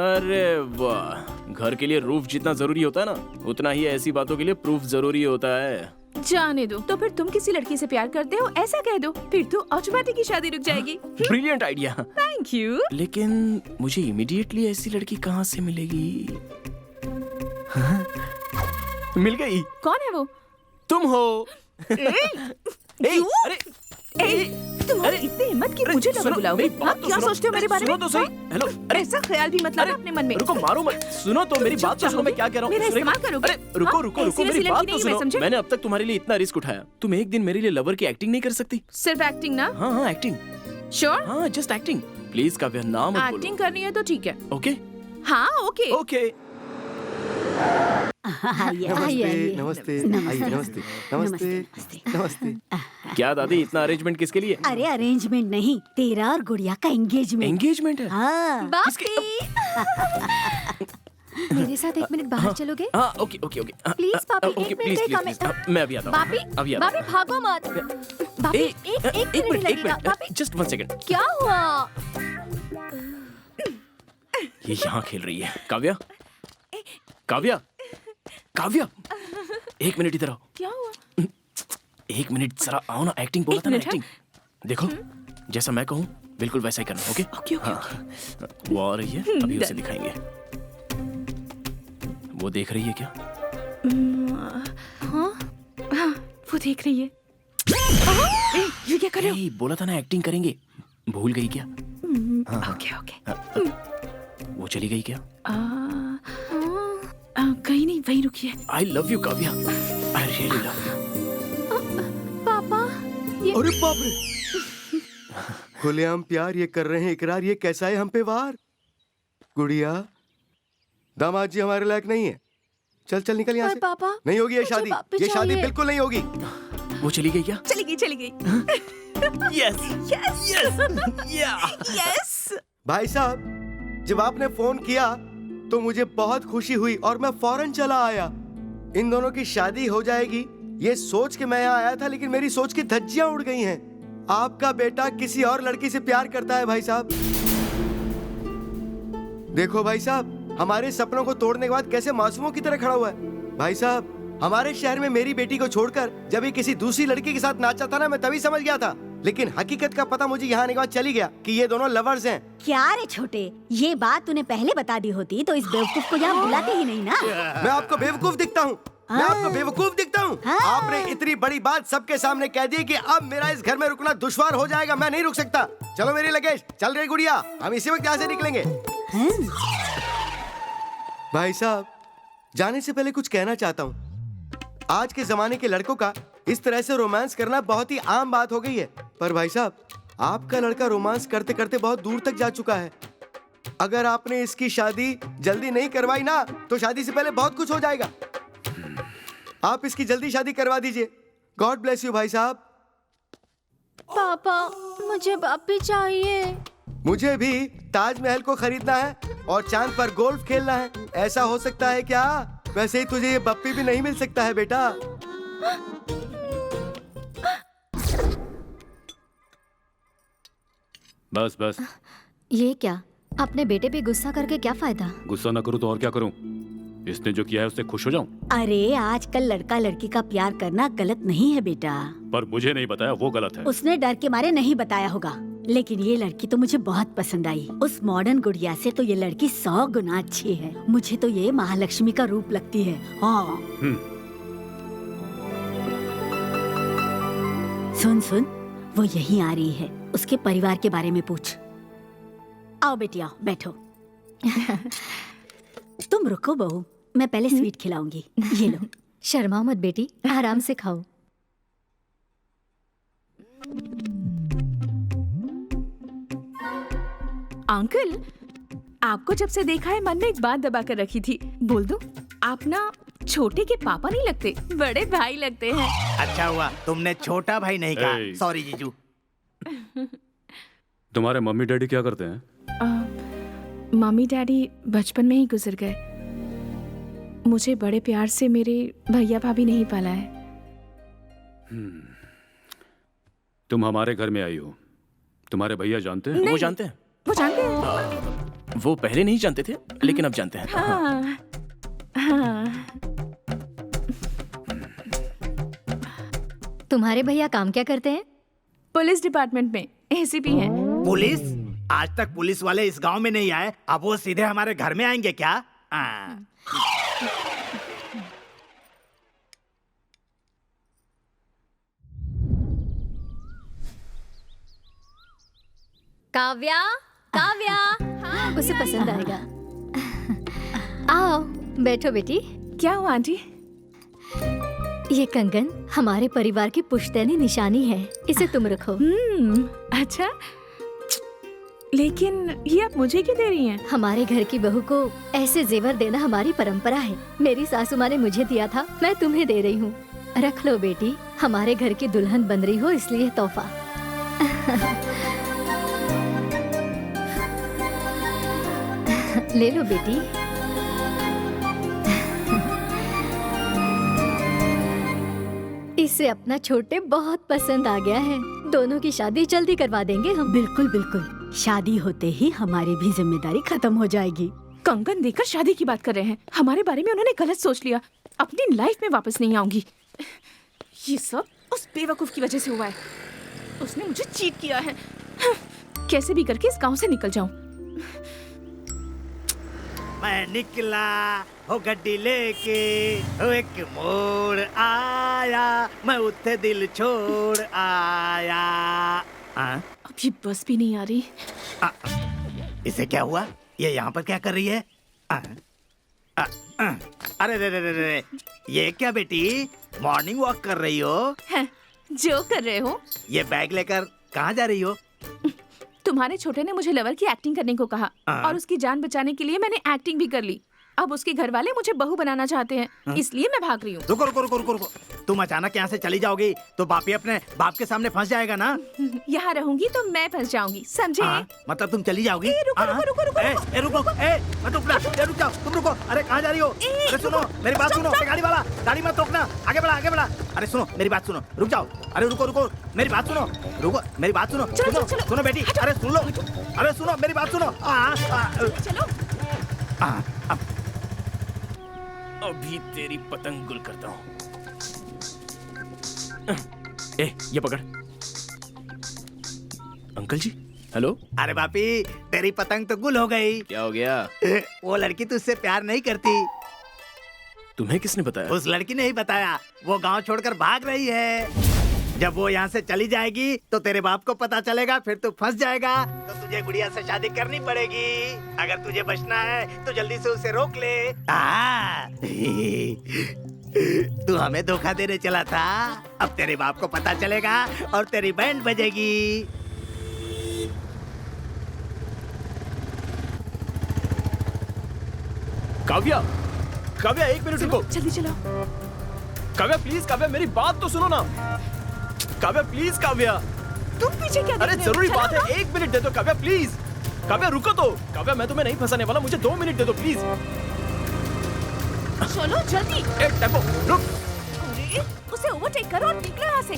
अरे वाह, घर के लिए रूफ जितना जरूरी होता है ना, उतना ही ऐसी बातों के लिए प्रूफ जरूरी होता है। जाने दो। तो फिर तुम किसी लड़की से प्यार करते हो ऐसा कह दो, फिर तो ऑटोमेटिक की शादी रुक जाएगी। Brilliant idea. Thank you. लेकिन मुझे इमीडिएटली ऐसी लड़की कहाँ से मिलेगी? हाँ? मिल गई। कौन है वो? तुम हो। अरे तुम्हारी इतनी हिम्मत कि मुझे लगा बुलाओगे? हाँ, क्या सोचते हो मेरे बारे में? सुनो तो सही। हेलो, ऐसा ख्याल भी मत लाना अपने मन में। रुको, मारो मत। सुनो तो मेरी बात तो सुनो, मैं क्या कह रहा हूँ। मेरा इस्तेमाल करोगे? अरे रुको, मेरी बात तो सुनो। मैंने अब तक तुम्हारे लिए इतना रिस्क उठाया, तुम एक दिन मेरे लिए लवर की एक्टिंग नहीं कर सकती? सिर्फ एक्टिंग ना? हाँ, एक्टिंग। श्योर? हाँ, जस्ट एक्टिंग। प्लीज काव्या, नाम मत बोलो। एक्टिंग करनी है तो ठीक है। ओके? हाँ, ओके। ओके। नमस्ते। क्या दादी, इतना अरेंजमेंट किसके लिए? अरे अरेंजमेंट नहीं, तेरा और गुड़िया का एंगेजमेंट। एंगेजमेंट है? हाँ। मेरे साथ 1 मिनट बाहर चलोगे? हाँ, ओके। प्लीज पापी, ओके, 1 मिनट का काम है। मैं अभी आता हूँ। बापी भागो मत। बापी एक मिनट लगेगा। Bapi just 1 second. क्या हुआ? ये यहाँ खेल रही है। काव्या, 1 मिनट इधर आओ। क्या हुआ? 1 मिनट जरा आओ ना, एक्टिंग बोला था ना, मिनट, एक्टिंग। देखो, जैसा मैं कहूँ बिल्कुल वैसा ही करना। ओके? ओके। वो आ रही है, अभी उसे दिखाएंगे। वो देख रही है क्या? हाँ, वो देख रही है। ये क्या कर रहे हो? बोला था ना एक्टिंग करेंगे, भूल गई क्या? ओके। वो चली गई क्या? कहीं नहीं, वहीं रुकी है। I love you Kavya, I really love you. पापा, अरे बाप रे, खुलेआम प्यार ये कर रहे हैं, इकरार ये कैसा है हम पे वार? गुड़िया, दामाद जी हमारे लायक नहीं है। चल निकल यहाँ से। पापा, नहीं होगी ये मुझे शादी, पापी ये शादी चाहिए। बिल्कुल नहीं होगी। वो चली गई क्या? चली गई। यस। भाई साहब, जब आपने फोन किया तो मुझे बहुत खुशी हुई और मैं फौरन चला आया। इन दोनों की शादी हो जाएगी ये सोच के मैं यहाँ आया था, लेकिन मेरी सोच की धज्जियां उड़ गई हैं। आपका बेटा किसी और लड़की से प्यार करता है भाई साहब। देखो भाई साहब, हमारे सपनों को तोड़ने के बाद कैसे मासूमों की तरह खड़ा हुआ है। भाई साहब, हमारे शहर में मेरी बेटी को छोड़कर जब ये किसी दूसरी लड़की के साथ नाचा था ना, मैं तभी समझ गया था। लेकिन हकीकत का पता मुझे यहाँ आने के बाद चली गया कि ये दोनों लवर्स हैं। क्या रे छोटे, ये बात तूने पहले बता दी होती तो इस बेवकूफ को यहाँ बुलाते ही नहीं ना। मैं आपको बेवकूफ दिखता हूँ? मैं आपको बेवकूफ दिखता हूँ? हाँ। आपने इतनी बड़ी बात सबके सामने कह दी कि अब मेरा इस घर में रुकना दुश्वार हो जाएगा। मैं नहीं रुक सकता। चलो मेरी लगेज, चल रही गुड़िया, हम इसी वक्त यहाँ से निकलेंगे। भाई साहब, जाने से पहले कुछ कहना चाहता हूँ। आज के जमाने के लड़कों का इस तरह से रोमांस करना बहुत ही आम बात हो गई है। पर भाई साहब, आपका लड़का रोमांस करते करते बहुत दूर तक जा चुका है। अगर आपने इसकी शादी जल्दी नहीं करवाई ना, तो शादी से पहले बहुत कुछ हो जाएगा। आप इसकी जल्दी शादी करवा दीजिए। गॉड ब्लेस यू भाई साहब। पापा, मुझे बापी चाहिए। मुझे भी ताजमहल को खरीदना है और चांद पर गोल्फ खेलना है। ऐसा हो सकता है क्या? वैसे ही तुझे ये बप्पी भी नहीं मिल सकता है बेटा। बस ये क्या? अपने बेटे पे गुस्सा करके क्या फायदा? गुस्सा ना करूं तो और क्या करूं? इसने जो किया है उससे खुश हो जाऊं? अरे आजकल लड़का लड़की का प्यार करना गलत नहीं है बेटा। पर मुझे नहीं बताया, वो गलत है। उसने डर के मारे नहीं बताया होगा, लेकिन ये लड़की तो मुझे बहुत पसंद आई। उस मॉडर्न गुड़िया से तो ये लड़की 100 गुना अच्छी है। मुझे तो ये महालक्ष्मी का रूप लगती है। हाँ। सुन, वो यहीं आ रही है। उसके परिवार के बारे में पूछ। आओ बेटी आओ, बैठो। तुम रुको बहू, मैं पहले स्वीट खिलाऊंगी। ये लो। शर्माओ मत बेटी, आराम से खाओ। अंकल, आपको जब से देखा है मन में एक बात दबा कर रखी थी। बोल दूं? आप ना छोटे के पापा नहीं लगते, बड़े भाई लगते हैं। अच्छा हुआ तुमने छोटा भाई नहीं कहा। ए। सॉरी जीजू। तुम्हारे मम्मी डैडी क्या करते हैं? मम्मी डैडी बचपन में ही गुजर गए। मुझे बड़े प्यार से मेरे भैया भाभी नहीं पाला है। तुम हमारे घर में आई हो, तुम्हारे भैया जानते हैं? वो जानते हैं? वो जानते हैं? वो पहले नहीं जानते थे, लेकिन अब जानते हैं। हाँ, हाँ। तुम्हारे भैया काम क्या करते हैं? पुलिस डिपार्टमेंट में एसीपी हैं। पुलिस? आज तक पुलिस वाले इस गांव में नहीं आए, अब वो सीधे हमारे घर में आएंगे क्या? काव्या, काव्या, उसे पसंद आएगा। आओ बैठो बेटी। क्या हुआ आंटी? ये कंगन हमारे परिवार की पुश्तैनी निशानी है, इसे तुम रखो। अच्छा, लेकिन ये आप मुझे क्यों दे रही हैं? हमारे घर की बहू को ऐसे जेवर देना हमारी परंपरा है। मेरी सासू माँ ने मुझे दिया था, मैं तुम्हें दे रही हूँ। रख लो बेटी, हमारे घर की दुल्हन बन रही हो इसलिए तोहफा। ले लो बेटी। इसे अपना छोटे बहुत पसंद आ गया है। दोनों की शादी जल्दी करवा देंगे हम। बिल्कुल बिल्कुल, शादी होते ही हमारी भी जिम्मेदारी खत्म हो जाएगी। कंगन देकर शादी की बात कर रहे हैं। हमारे बारे में उन्होंने गलत सोच लिया। अपनी लाइफ में वापस नहीं आऊंगी। ये सब उस बेवकूफ की वजह से हुआ है। उसने मुझे चीट किया है। कैसे भी करके इस गांव से निकल जाऊं। मैं निकला हो गड्डी लेके, हो एक मोड़ आया, मैं उत्ते दिल छोड़ आया। अब ये बस भी नहीं आ रही। इसे क्या हुआ? ये यहाँ पर क्या कर रही है? अरे रे रे रे रे, ये क्या बेटी, मॉर्निंग वॉक कर रही हो? जो कर रहे हो। ये बैग लेकर कहाँ जा रही हो? तुम्हारे छोटे ने मुझे लवर की एक्टिंग करने को कहा और उसकी जान बचाने के लिए मैंने एक्टिंग भी कर ली। अब उसके घर वाले मुझे बहू बनाना चाहते हैं, इसलिए मैं भाग रही हूँ। रुको रुको रुको रुको रुको, तुम अचानक यहाँ से चली जाओगी तो बापी अपने बाप के सामने फंस जाएगा ना। यहाँ रहूंगी तो मैं फंस जाऊंगी, समझे? मतलब तुम चली जाओगी? रुको रुको रुको रुको रुको। मत रुकना, रुक जाओ, तुम रुको। अरे कहाँ जा रही हो? अरे सुनो मेरी बात सुनो, गाड़ी वाला, गाड़ी मत रोकना, आगे बढ़ा आगे बढ़ा। अरे सुनो मेरी बात सुनो, रुक जाओ। अरे रुको रुको, मेरी बात सुनो, रुको मेरी बात सुनो, सुनो बेटी, अरे सुन लो, अरे सुनो मेरी बात सुनो। चलो। अभी तेरी पतंग गुल करता हूँ। ये पकड़। अंकल जी, हेलो। अरे बापी, तेरी पतंग तो गुल हो गई। क्या हो गया? वो लड़की तुझसे प्यार नहीं करती। तुम्हें किसने बताया? उस लड़की ने ही बताया। वो गांव छोड़कर भाग रही है। जब वो यहाँ से चली जाएगी तो तेरे बाप को पता चलेगा, फिर तू फंस जाएगा। तो तुझे गुड़िया से शादी करनी पड़ेगी। अगर तुझे बचना है तो जल्दी से उसे रोक ले। तू हमें धोखा देने चला था, अब तेरे बाप को पता चलेगा और तेरी बैंड बजेगी। काव्या, काव्या एक मिनट रुको। जल्दी चलो। काव्या प्लीज, काव्या मेरी बात तो सुनो ना। काव्या प्लीज, काव्या। तुम पीछे क्या देख अरे रहे हो? जरूरी चलो बात ना। है, 1 मिनट दे दो काव्या प्लीज। काव्या रुको तो। काव्या मैं तुम्हें नहीं फंसाने वाला, मुझे 2 मिनट दे दो प्लीज। चलो जल्दी। टेम्पो रुक। अरे उसे ओवरटेक करो और निकलो यहाँ से।